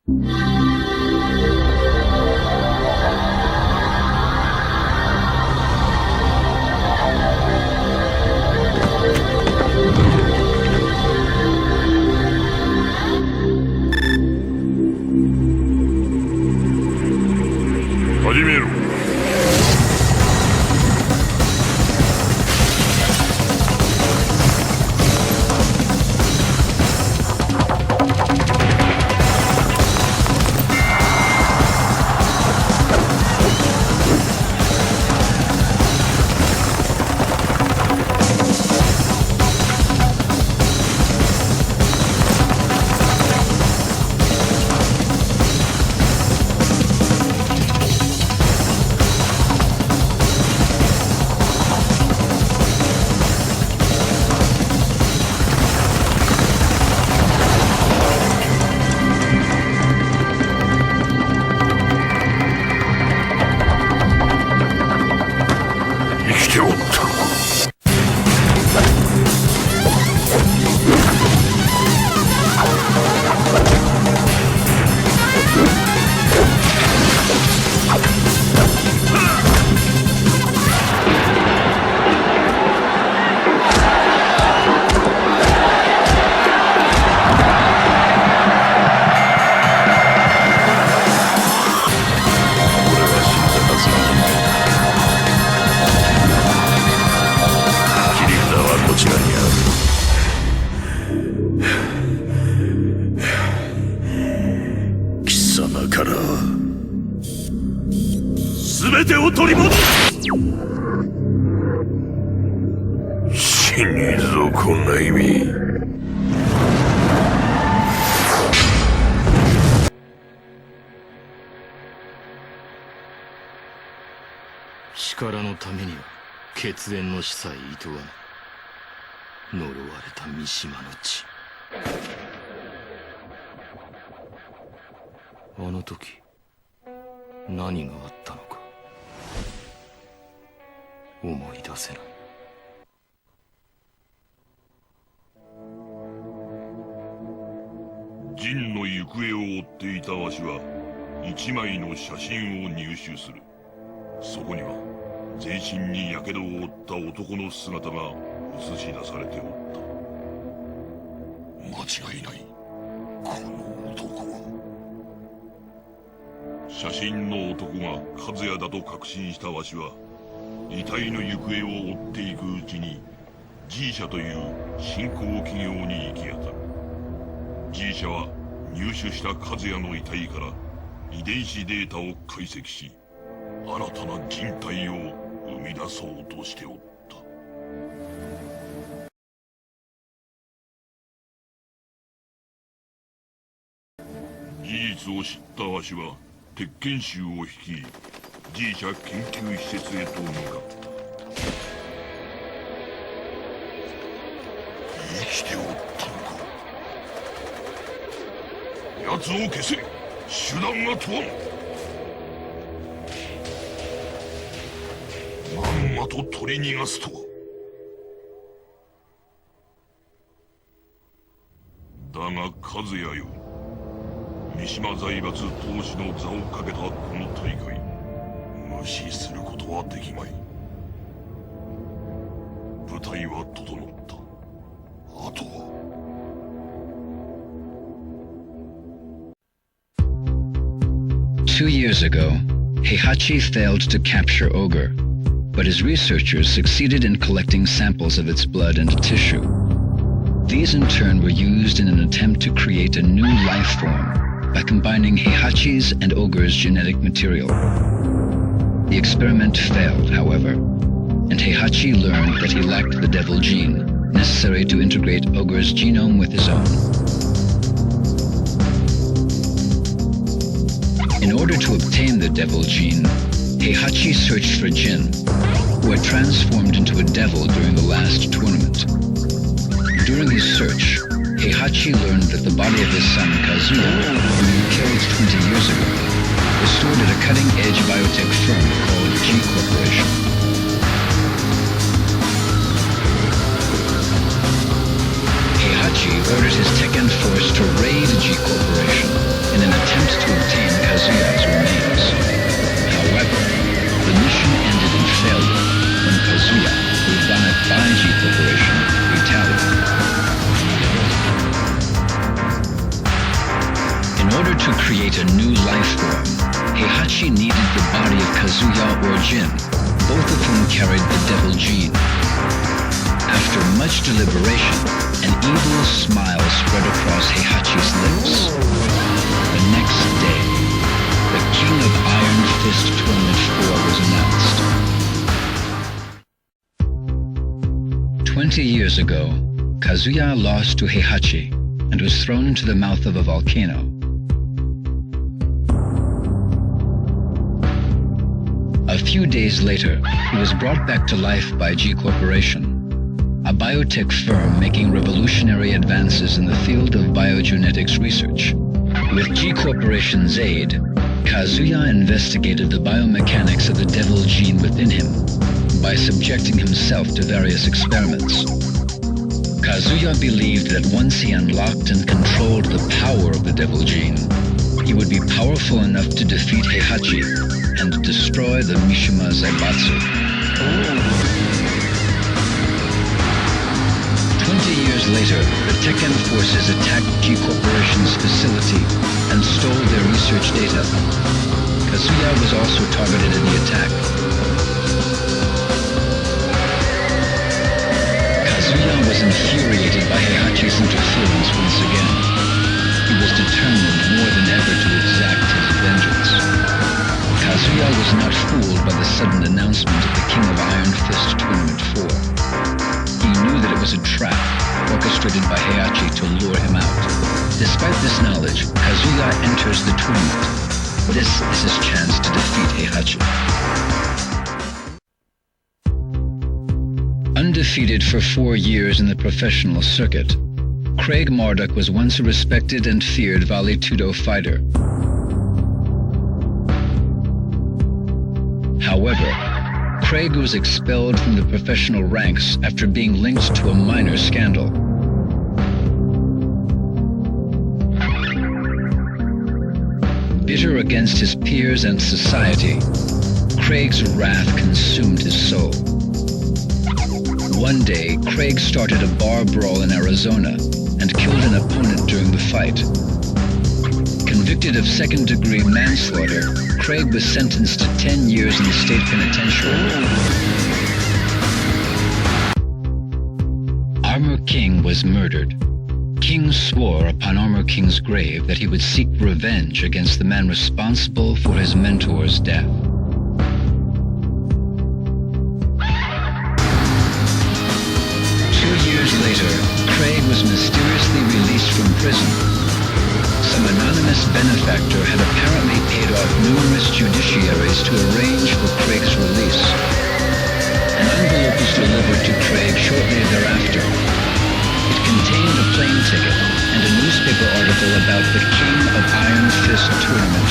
始めろ。全てを取り戻す。死にぞこんな意味。力のためには血縁の死さえいとわぬ呪われた三島の地。あの時何があったのか思い出せない。ジンの行方を追っていたわしは一枚の写真を入手する。そこには全身に火傷を負った男の姿が映し出されておった。間違いない、この男は。写真の男が和也だと確信したわしは遺体の行方を追っていくうちに G 社という新興企業に行き当たる。 G 社は入手した和也の遺体から遺伝子データを解析し新たな人体を生み出そうとしておった。事実を知ったわしは鉄拳衆を率い G 社研究施設へと向かった。生きておったのか。奴を消せ。手段が問わん。まんまと取り逃がすとは。だが和也よ、三島財閥当主の座をかけたこの大会、無視することはできまい。舞台は整った。あとは。2 years ago, Heihachi failed to capture Ogre, but his researchers succeeded in collecting samples of its blood and tissue. These in turn were used in an attempt to create a new life form by combining Heihachi's and Ogre's genetic material. The experiment failed, however, and Heihachi learned that he lacked the devil gene necessary to integrate Ogre's genome with his own. In order to obtain the devil gene, Heihachi searched for Jin, who had transformed into a devil during the last tournament. During his search, Heihachi learned that the body of his son Kazuya, whom he killed 20 years ago, was stored at a cutting-edge biotech firm called G Corporation. Heihachi ordered his Tekken Force to raid G Corporation in an attempt brutality. In order to create a new life form, Heihachi needed the body of Kazuya or Jin, both of whom carried the devil gene. After much deliberation, an evil smile spread across Heihachi's lips. The next day, the King of Iron Fist Tournament 4 was announced. 20 years ago, Kazuya lost to Heihachi and was thrown into the mouth of a volcano. A few days later, he was brought back to life by G Corporation, a biotech firm making revolutionary advances in the field of biogenetics research. With G Corporation's aid, Kazuya investigated the biomechanics of the devil gene within him by subjecting himself to various experiments. Kazuya believed that once he unlocked and controlled the power of the devil gene, he would be powerful enough to defeat Heihachi and destroy the Mishima Zaibatsu. 20 years later, the Tekken Forces attacked G Corporation's facility and stole their research data. Kazuya was also targeted in the attack. Kazuya was infuriated by Heihachi's interference once again. He was determined more than ever to exact his vengeance. Kazuya was not fooled by the sudden announcement of the King of Iron Fist Tournament 4. He knew that it was a trap orchestrated by Heihachi to lure him out. Despite this knowledge, Kazuya enters the tournament. This is his chance to defeat Heihachi. Undefeated for 4 years in the professional circuit, Craig Marduk was once a respected and feared Vale Tudo fighter. However, Craig was expelled from the professional ranks after being linked to a minor scandal. Bitter against his peers and society, Craig's wrath consumed his soul. One day, Craig started a bar brawl in Arizona and killed an opponent during the fight. Convicted of second-degree manslaughter, Craig was sentenced to 10 years in the state penitentiary. Armor King was murdered. King swore upon Armor King's grave that he would seek revenge against the man responsible for his mentor's death. Later, Craig was mysteriously released from prison. Some anonymous benefactor had apparently paid off numerous judiciaries to arrange for Craig's release. An envelope was delivered to Craig shortly thereafter. It contained a plane ticket and a newspaper article about the King of Iron Fist Tournament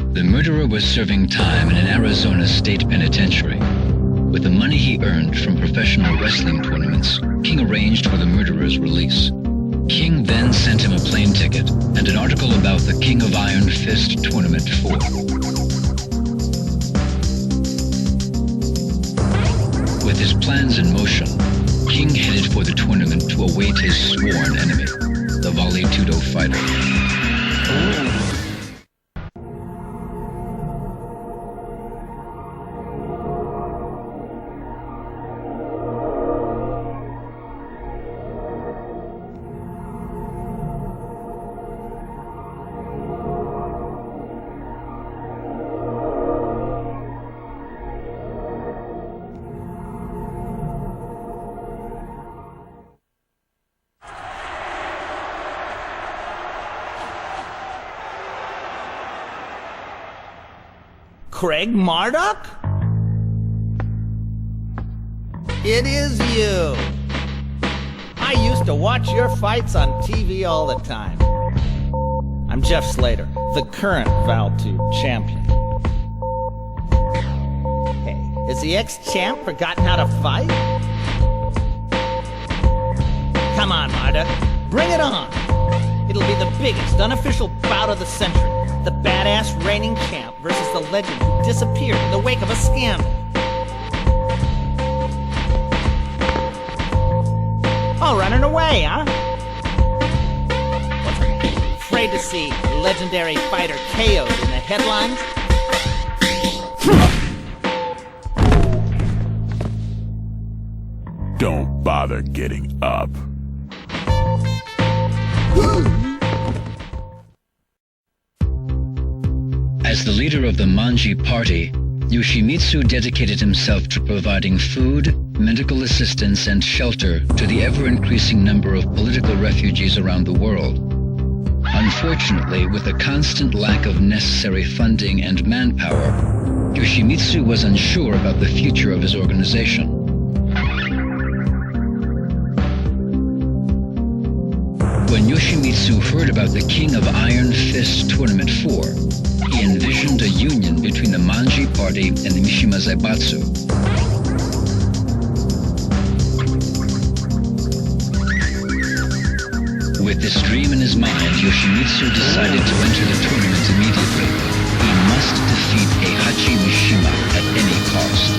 4. The murderer was serving time in an Arizona state penitentiary. With the money he earned from professional wrestling tournaments, King arranged for the murderer's release. King then sent him a plane ticket and an article about the King of Iron Fist Tournament 4. With his plans in motion, King headed for the tournament to await his sworn enemy, the Vale Tudo fighter. Craig Marduk? It is you. I used to watch your fights on TV all the time. I'm Jeff Slater, the current Val 2 champion. Hey, has the ex-champ forgotten how to fight? Come on, Marduk, bring it on. It'll be the biggest unofficial bout of the century. The badass reigning champ versus the legend who disappeared in the wake of a scandal. All running away, huh? Afraid to see legendary fighter KO'd in the headlines? Don't bother getting up. As the leader of the Manji party, Yoshimitsu dedicated himself to providing food, medical assistance, and shelter to the ever-increasing number of political refugees around the world. Unfortunately, with a constant lack of necessary funding and manpower, Yoshimitsu was unsure about the future of his organization. When Yoshimitsu heard about the King of Iron Fist Tournament 4, he envisioned a union between the Manji party and the Mishima Zaibatsu. With this dream in his mind, Yoshimitsu decided to enter the tournament immediately. He must defeat Heihachi Mishima at any cost.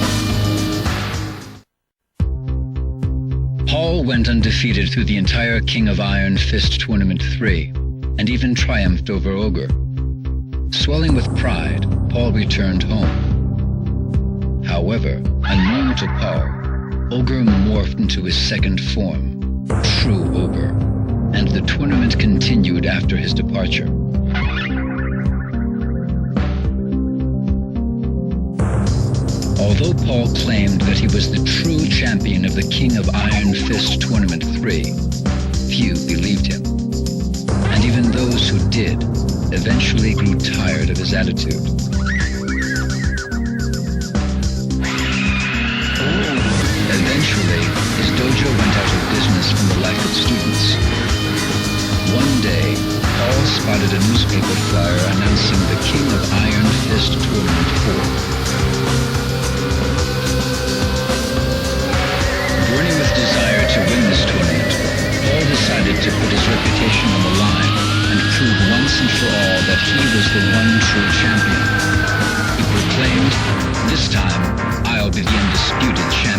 Paul went undefeated through the entire King of Iron Fist Tournament 3, and even triumphed over Ogre. Swelling with pride, Paul returned home. However, unknown to Paul, Ogre morphed into his second form, True Ogre, and the tournament continued after his departure. Although Paul claimed that he was the true champion of the King of Iron Fist Tournament 3, few believed him. And even those who did eventually grew tired of his attitude. Eventually, his dojo went out of business from the lack of students. One day, Paul spotted a newspaper flyer announcing the King of Iron Fist Tournament 4. Burning with desire to win this tournament, Paul decided to put his reputation on the line and prove once and for all that he was the one true champion. He proclaimed, "This time, I'll be the undisputed champion."